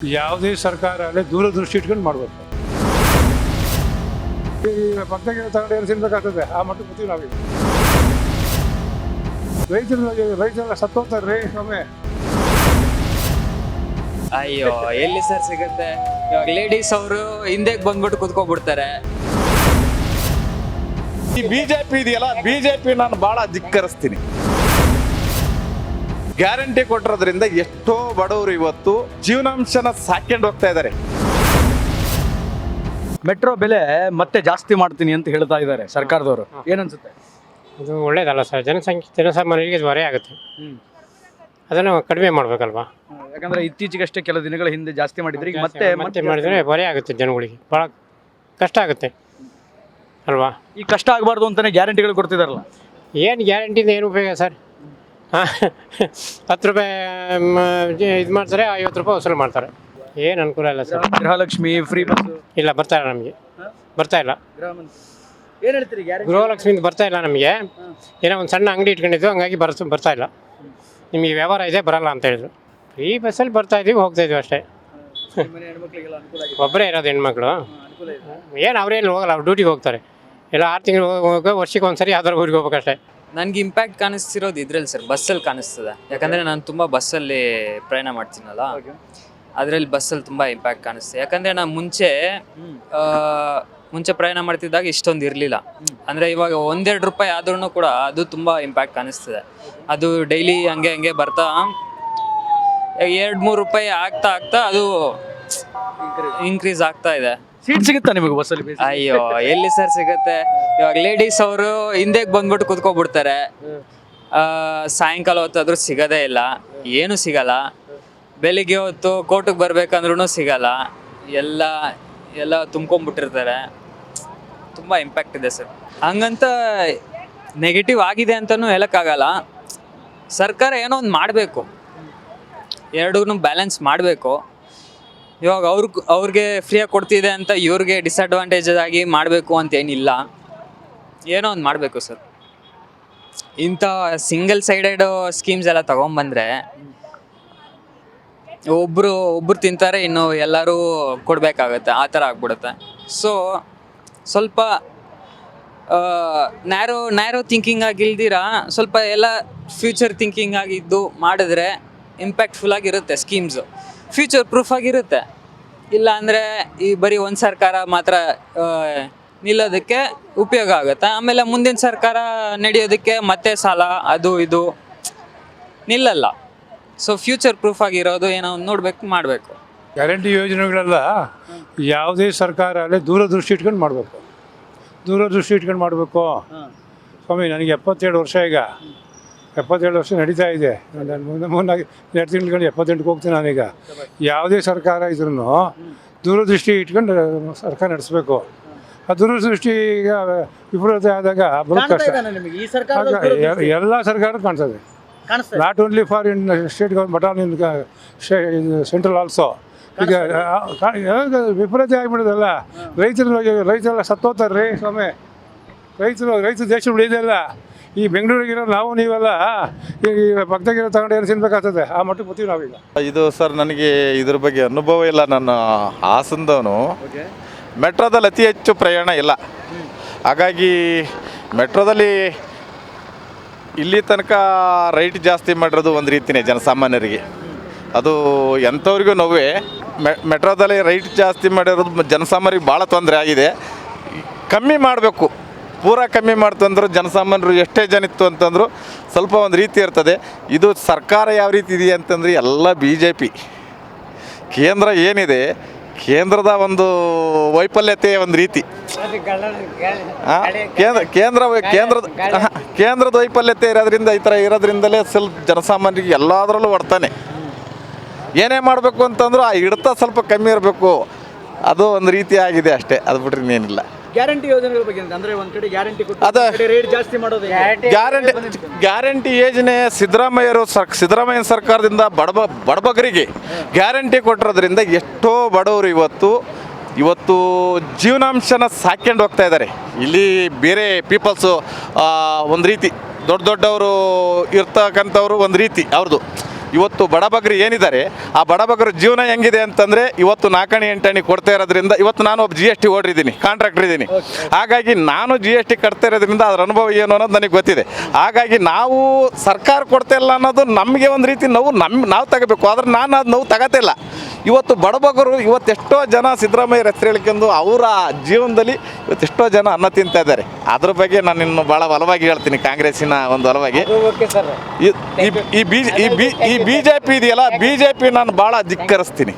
ಯಾವುದೇ ಸರ್ಕಾರ ಅಲ್ಲೇ ದೂರದೃಷ್ಟಿ ಇಟ್ಕೊಂಡು ಮಾಡಬೇಕು. ಈ ಪಕ್ಕದಾಗೆ ತಗೊಂಡು ಏನು ತಿನ್ಬೇಕಾಗ್ತದೆ ಆ ಮಟ್ಟಕ್ಕೆ ಗೊತ್ತೀವಿ ನಾವೀಗ. ರೈತರೆಲ್ಲ ಸತ್ತೋಗ್ತಾರೆ ರೀ ಒಮ್ಮೆ. ಅಯ್ಯೋ ಎಲ್ಲಿ ಸರ್ ಸಿಗುತ್ತೆ ಇವಾಗ ಲೇಡೀಸ್ ಅವರು ಹಿಂದೆ ಬಂದ್ಬಿಟ್ಟು ಕುತ್ಕೊಬಿಡ್ತಾರೆ. ಈ ಬಿಜೆಪಿ ಇದೆಯಲ್ಲ, ಬಿಜೆಪಿ ನಾನು ಬಹಳ ಧಿಕ್ಕರಿಸ್ತೀನಿ. ಗ್ಯಾರಂಟಿ ಕೊಟ್ಟಿರೋದ್ರಿಂದ ಎಷ್ಟೋ ಬಡವರು ಇವತ್ತು ಜೀವನಾಂಶನ ಸಾಕೊಂಡು ಹೋಗ್ತಾ ಇದ್ದಾರೆ. ಮೆಟ್ರೋ ಬೆಲೆ ಮತ್ತೆ ಜಾಸ್ತಿ ಮಾಡ್ತೀನಿ ಅಂತ ಹೇಳ್ತಾ ಇದ್ದಾರೆ ಸರ್ಕಾರದವರು. ಏನನ್ಸುತ್ತೆ? ಅದು ಒಳ್ಳೇದಲ್ಲ ಸರ್. ಜನಸಾಮಾನ್ಯರಿಗೆ ಹೊರೆ ಆಗುತ್ತೆ. ಅದನ್ನು ಕಡಿಮೆ ಮಾಡಬೇಕಲ್ವಾ? ಯಾಕಂದ್ರೆ ಇತ್ತೀಚೆಗಷ್ಟೇ ಕೆಲ ದಿನಗಳ ಹಿಂದೆ ಜಾಸ್ತಿ ಮಾಡಿದ್ರೆ ಈಗ ಮತ್ತೆ ಮತ್ತೆ ಮಾಡಿದರೆ ಹೊರೆ ಆಗುತ್ತೆ, ಜನಗಳಿಗೆ ಭಾಳ ಕಷ್ಟ ಆಗುತ್ತೆ ಅಲ್ವಾ? ಈ ಕಷ್ಟ ಆಗಬಾರ್ದು ಅಂತಾನೆ ಗ್ಯಾರಂಟಿಗಳು ಕೊಡ್ತಿದಾರಲ್ಲ. ಏನು ಗ್ಯಾರಂಟಿಯಿಂದ ಏನು ಉಪಯೋಗ ಸರ್? 10 ರೂಪಾಯಿ ಇದು ಮಾಡ್ತಾರೆ, 50 ರೂಪಾಯಿ ವಸೂಲು ಮಾಡ್ತಾರೆ. ಏನು ಅನುಕೂಲ ಇಲ್ಲ ಸರ್. ಗೃಹಲಕ್ಷ್ಮಿ ಫ್ರೀ ಬಸ್ ಇಲ್ಲ, ಬರ್ತಾ ಇಲ್ಲ ನಮಗೆ, ಬರ್ತಾ ಇಲ್ಲ. ಏನು ಹೇಳ್ತೀರಿ? ಗೃಹಲಕ್ಷ್ಮಿಯಿಂದ ಬರ್ತಾ ಇಲ್ಲ ನಮಗೆ. ಏನೋ ಒಂದು ಸಣ್ಣ ಅಂಗಡಿ ಇಟ್ಕೊಂಡಿದ್ದು, ಹಂಗಾಗಿ ಬರ್ತಾ ಇಲ್ಲ. ನಿಮಗೆ ವ್ಯವಹಾರ ಇದೆ, ಬರಲ್ಲ ಅಂತ ಹೇಳಿದ್ರು. ಫ್ರೀ ಬಸ್ಸಲ್ಲಿ ಬರ್ತಾ ಇದ್ದೀವಿ, ಹೋಗ್ತಾ ಇದ್ದೀವಿ ಅಷ್ಟೇ. ಒಬ್ಬರೇ ಇರೋದು ಹೆಣ್ಮಕ್ಳು. ಏನು ಅವರೇನು ಹೋಗಲ್ಲ, ಅವ್ರು ಡ್ಯೂಟಿಗೆ ಹೋಗ್ತಾರೆ. ಎಲ್ಲ 6 ತಿಂಗಳು ಹೋಗೋ, ವರ್ಷಕ್ಕೆ ಒಂದ್ಸರಿ ಯಾವ್ದಾರು ಊರಿಗೆ ಹೋಗ್ಬೇಕಷ್ಟೇ. ನನಗೆ ಇಂಪ್ಯಾಕ್ಟ್ ಕಾಣಿಸ್ತಿರೋದು ಇದ್ರಲ್ಲಿ ಸರ್, ಬಸ್ಸಲ್ಲಿ ಕಾಣಿಸ್ತದೆ. ಯಾಕಂದರೆ ನಾನು ತುಂಬ ಬಸ್ಸಲ್ಲಿ ಪ್ರಯಾಣ ಮಾಡ್ತೀನಲ್ಲ, ಅದರಲ್ಲಿ ಬಸ್ಸಲ್ಲಿ ತುಂಬ ಇಂಪ್ಯಾಕ್ಟ್ ಕಾಣಿಸ್ತದೆ. ಯಾಕಂದರೆ ನಾನು ಮುಂಚೆ ಪ್ರಯಾಣ ಮಾಡ್ತಿದ್ದಾಗ ಇಷ್ಟೊಂದು ಇರಲಿಲ್ಲ. ಅಂದರೆ ಇವಾಗ 1-2 ರೂಪಾಯಿ ಆದ್ರೂ ಕೂಡ ಅದು ತುಂಬ ಇಂಪ್ಯಾಕ್ಟ್ ಕಾಣಿಸ್ತದೆ. ಅದು ಡೈಲಿ ಹಂಗೆ ಬರ್ತಾ 2-3 ರೂಪಾಯಿ ಆಗ್ತಾ ಅದು ಇನ್ಕ್ರೀಸ್ ಆಗ್ತಾ ಇದೆ. ಸೀಟ್ ಸಿಗುತ್ತಾ ನಿಮಗೆ ಬಸ್ಸಲ್ಲಿ? ಅಯ್ಯೋ ಎಲ್ಲಿ ಸರ್ ಸಿಗುತ್ತೆ? ಇವಾಗ ಲೇಡೀಸ್ ಅವರು ಹಿಂದೆ ಬಂದ್ಬಿಟ್ಟು ಕುತ್ಕೊಬಿಡ್ತಾರೆ. ಸಾಯಂಕಾಲ ಹೊತ್ತಾದ್ರೂ ಸಿಗೋದೇ ಇಲ್ಲ, ಏನು ಸಿಗಲ್ಲ. ಬೆಳಿಗ್ಗೆ ಹೊತ್ತು ಕೋರ್ಟಿಗೆ ಬರ್ಬೇಕಂದ್ರೂ ಸಿಗಲ್ಲ. ಎಲ್ಲ ತುಂಬ್ಕೊಂಡ್ಬಿಟ್ಟಿರ್ತಾರೆ. ತುಂಬ ಇಂಪ್ಯಾಕ್ಟ್ ಇದೆ ಸರ್. ಹಂಗಂತ ನೆಗೆಟಿವ್ ಆಗಿದೆ ಅಂತಲೂ ಹೇಳೋಕ್ಕಾಗಲ್ಲ. ಸರ್ಕಾರ ಏನೋ ಒಂದು ಮಾಡಬೇಕು, ಎರಡೂ ಬ್ಯಾಲೆನ್ಸ್ ಮಾಡಬೇಕು. ಇವಾಗ ಅವ್ರಿಗೆ ಫ್ರೀಯಾಗಿ ಕೊಡ್ತಿದೆ ಅಂತ ಇವ್ರಿಗೆ ಡಿಸ್ಅಡ್ವಾಂಟೇಜ್ ಆಗಿ ಮಾಡಬೇಕು ಅಂತೇನಿಲ್ಲ. ಏನೋ ಒಂದು ಮಾಡಬೇಕು ಸರ್. ಇಂಥ ಸಿಂಗಲ್ ಸೈಡೆಡ್ ಸ್ಕೀಮ್ಸ್ ಎಲ್ಲ ತೊಗೊಂಬಂದರೆ ಒಬ್ಬರು ತಿಂತಾರೆ, ಇನ್ನು ಎಲ್ಲರೂ ಕೊಡಬೇಕಾಗತ್ತೆ, ಆ ಥರ ಆಗ್ಬಿಡುತ್ತೆ. ಸೊ ಸ್ವಲ್ಪ ನ್ಯಾರೋ ಥಿಂಕಿಂಗ್ ಆಗಿಲ್ದಿರ ಸ್ವಲ್ಪ ಎಲ್ಲ ಫ್ಯೂಚರ್ ಥಿಂಕಿಂಗ್ ಆಗಿದ್ದು ಮಾಡಿದ್ರೆ ಇಂಪ್ಯಾಕ್ಟ್ಫುಲ್ ಆಗಿರುತ್ತೆ. ಸ್ಕೀಮ್ಸು ಫ್ಯೂಚರ್ ಪ್ರೂಫ್ ಆಗಿರುತ್ತೆ. ಇಲ್ಲ ಅಂದರೆ ಈ ಬರೀ ಒಂದು ಸರ್ಕಾರ ಮಾತ್ರ ನಿಲ್ಲೋದಕ್ಕೆ ಉಪಯೋಗ ಆಗುತ್ತೆ. ಆಮೇಲೆ ಮುಂದಿನ ಸರ್ಕಾರ ನಡೆಯೋದಕ್ಕೆ ಮತ್ತೆ ಸಾಲ ಅದು ಇದು ನಿಲ್ಲಲ್ಲ. ಸೊ ಫ್ಯೂಚರ್ ಪ್ರೂಫ್ ಆಗಿರೋದು ಏನೋ ಒಂದು ನೋಡಬೇಕು, ಮಾಡಬೇಕು. ಗ್ಯಾರಂಟಿ ಯೋಜನೆಗಳೆಲ್ಲ ಯಾವುದೇ ಸರ್ಕಾರ ಅಲ್ಲೇ ದೂರದೃಷ್ಟಿ ಇಟ್ಕೊಂಡು ಮಾಡಬೇಕು. ಸ್ವಾಮಿ, ನನಗೆ 77 ವರ್ಷ. ಈಗ 77 ವರ್ಷ ನಡೀತಾ ಇದೆ. ನಾನು ಮುಂದೆ 2 ತಿಂಗಳು 78ಕ್ಕೆ ಹೋಗ್ತೀನಿ ನಾನೀಗ. ಯಾವುದೇ ಸರ್ಕಾರ ಇದ್ರೂ ದೂರದೃಷ್ಟಿ ಇಟ್ಕೊಂಡು ಸರ್ಕಾರ ನಡೆಸಬೇಕು. ಆ ದೂರದೃಷ್ಟಿ ಈಗ ವಿಫಲತೆ ಆದಾಗ ಬರೋ ಕಷ್ಟ. ಎಲ್ಲ ಸರ್ಕಾರ ಕಾಣ್ತದೆ. Not only for in state government but all in central also. ಈಗ ವಿಫಲತೆ ಆಗಿಬಿಡೋದಲ್ಲ. ರೈತರೆಲ್ಲ ಸತ್ತೋಗ್ತಾರೆ ರೀ ಸ್ವಾಮಿ. ರೈತರು ದೇಶ ಉಳಿಯೋದಿಲ್ಲ. ಈ ಬೆಂಗಳೂರಿಗಿರೋ ನಾವು ನೀವೆಲ್ಲ ಈ ಪಕ್ಕದಾಗಿರೋ ತಗೊಂಡು ಏನು ತಿನ್ಬೇಕಾಗ್ತದೆ ಆ ಮಟ್ಟಕ್ಕೆ ಗೊತ್ತೀವಿ ನಾವೀಗ. ಇದು ಸರ್, ನನಗೆ ಇದ್ರ ಬಗ್ಗೆ ಅನುಭವ ಇಲ್ಲ. ನಾನು ಹಾಸನದವನು. ಮೆಟ್ರೋದಲ್ಲಿ ಅತಿ ಹೆಚ್ಚು ಪ್ರಯಾಣ ಇಲ್ಲ. ಹಾಗಾಗಿ ಮೆಟ್ರೋದಲ್ಲಿ ಇಲ್ಲಿ ತನಕ ರೈಟ್ ಜಾಸ್ತಿ ಮಾಡಿರೋದು ಒಂದು ರೀತಿಯೇ ಜನಸಾಮಾನ್ಯರಿಗೆ. ಅದು ಎಂಥವ್ರಿಗೂ ನೋವೇ. ಮೆಟ್ರೋದಲ್ಲಿ ರೈಟ್ ಜಾಸ್ತಿ ಮಾಡಿರೋದು ಜನಸಾಮಾನ್ಯರಿಗೆ ಭಾಳ ತೊಂದರೆ ಆಗಿದೆ. ಕಮ್ಮಿ ಮಾಡಬೇಕು, ಪೂರಾ ಕಮ್ಮಿ ಮಾಡ್ತಂದ್ರು ಜನಸಾಮಾನ್ಯರು ಎಷ್ಟೇ ಜನ ಇತ್ತು ಅಂತಂದ್ರು ಸ್ವಲ್ಪ ಒಂದು ರೀತಿ ಇರ್ತದೆ. ಇದು ಸರ್ಕಾರ ಯಾವ ರೀತಿ ಇದೆ ಅಂತಂದರೆ ಎಲ್ಲ BJP ಕೇಂದ್ರ ಏನಿದೆ, ಕೇಂದ್ರದ ಒಂದು ವೈಫಲ್ಯತೆ ಒಂದು ರೀತಿ. ಕೇಂದ್ರದ ವೈಫಲ್ಯತೆ ಇರೋದ್ರಿಂದ ಈ ಥರ ಇರೋದ್ರಿಂದಲೇ ಸ್ವಲ್ಪ ಜನಸಾಮಾನ್ಯರಿಗೆ ಎಲ್ಲದರಲ್ಲೂ ಹೊಡ್ತಾನೆ. ಏನೇ ಮಾಡಬೇಕು ಅಂತಂದ್ರು ಆ ಹಿಡ್ತ ಸ್ವಲ್ಪ ಕಮ್ಮಿ ಇರಬೇಕು. ಅದು ಒಂದು ರೀತಿ ಆಗಿದೆ ಅಷ್ಟೇ, ಅದು ಬಿಟ್ಟರೆ ಇನ್ನೇನಿಲ್ಲ. ಗ್ಯಾರಂಟಿ ಯೋಜನೆಗಳ ಬಗ್ಗೆ ಅಂದ್ರೆ ಒಂದ್ ಕಡೆ ಗ್ಯಾರಂಟಿ ಕೊಟ್ಟು ಅದ ರೇಟ್ ಜಾಸ್ತಿ ಮಾಡೋದು. ಗ್ಯಾರಂಟಿ ಯೋಜನೆ ಸಿದ್ದರಾಮಯ್ಯ ಸರ್ಕಾರದಿಂದ ಬಡಬಗರಿಗೆ ಗ್ಯಾರಂಟಿ ಕೊಟ್ಟಿರೋದ್ರಿಂದ ಎಷ್ಟೋ ಬಡವರು ಇವತ್ತು ಜೀವನಾಂಶನ ಸಾಕೊಂಡು ಹೋಗ್ತಾ ಇದ್ದಾರೆ. ಇಲ್ಲಿ ಬೇರೆ ಪೀಪಲ್ಸು ಒಂದು ರೀತಿ ದೊಡ್ಡವರು ಇರ್ತಕ್ಕಂಥವ್ರು ಒಂದು ರೀತಿ ಅವ್ರದ್ದು ಇವತ್ತು ಬಡಬಗ್ರು ಏನಿದ್ದಾರೆ ಆ ಬಡಬಗ್ರ ಜೀವನ ಹೆಂಗಿದೆ ಅಂತಂದರೆ ಇವತ್ತು 4 8 ಕೊಡ್ತಾ ಇರೋದ್ರಿಂದ ಇವತ್ತು ನಾನು ಒಬ್ಬ GST ಓಡಿದ್ದೀನಿ, ಕಾಂಟ್ರಾಕ್ಟರ್ ಇದ್ದೀನಿ. ಹಾಗಾಗಿ ನಾನು GST ಕಟ್ತಾ ಇರೋದ್ರಿಂದ ಅದರ ಅನುಭವ ಏನು ಅನ್ನೋದು ನನಗೆ ಗೊತ್ತಿದೆ. ಹಾಗಾಗಿ ನಾವು ಸರ್ಕಾರ ಕೊಡ್ತಾ ಇಲ್ಲ ಅನ್ನೋದು ನಮಗೆ ಒಂದು ರೀತಿ ನಾವು ತಗೋಬೇಕು, ಆದ್ರೆ ನಾನು ಅದು ನೋವು ತಗೋತಿಲ್ಲ. ಇವತ್ತು ಬಡಬಗರು ಇವತ್ತೆಷ್ಟೋ ಜನ ಸಿದ್ದರಾಮಯ್ಯ ಹೆಸರು ಹೇಳ್ಕೊಂಡು ಅವರ ಜೀವನದಲ್ಲಿ ಇವತ್ತೆಷ್ಟೋ ಜನ ಅನ್ನ ತಿಂತಾ ಇದ್ದಾರೆ. ಅದ್ರ ಬಗ್ಗೆ ನಾನು ಇನ್ನು ಭಾಳ ಬಲವಾಗಿ ಹೇಳ್ತೀನಿ, ಕಾಂಗ್ರೆಸ್ಸಿನ ಒಂದು ಬಲವಾಗಿ. ಈ BJP ಇದೆಯಲ್ಲ, BJP ನಾನು ಭಾಳ ಧಿಕ್ಕರಿಸ್ತೀನಿ.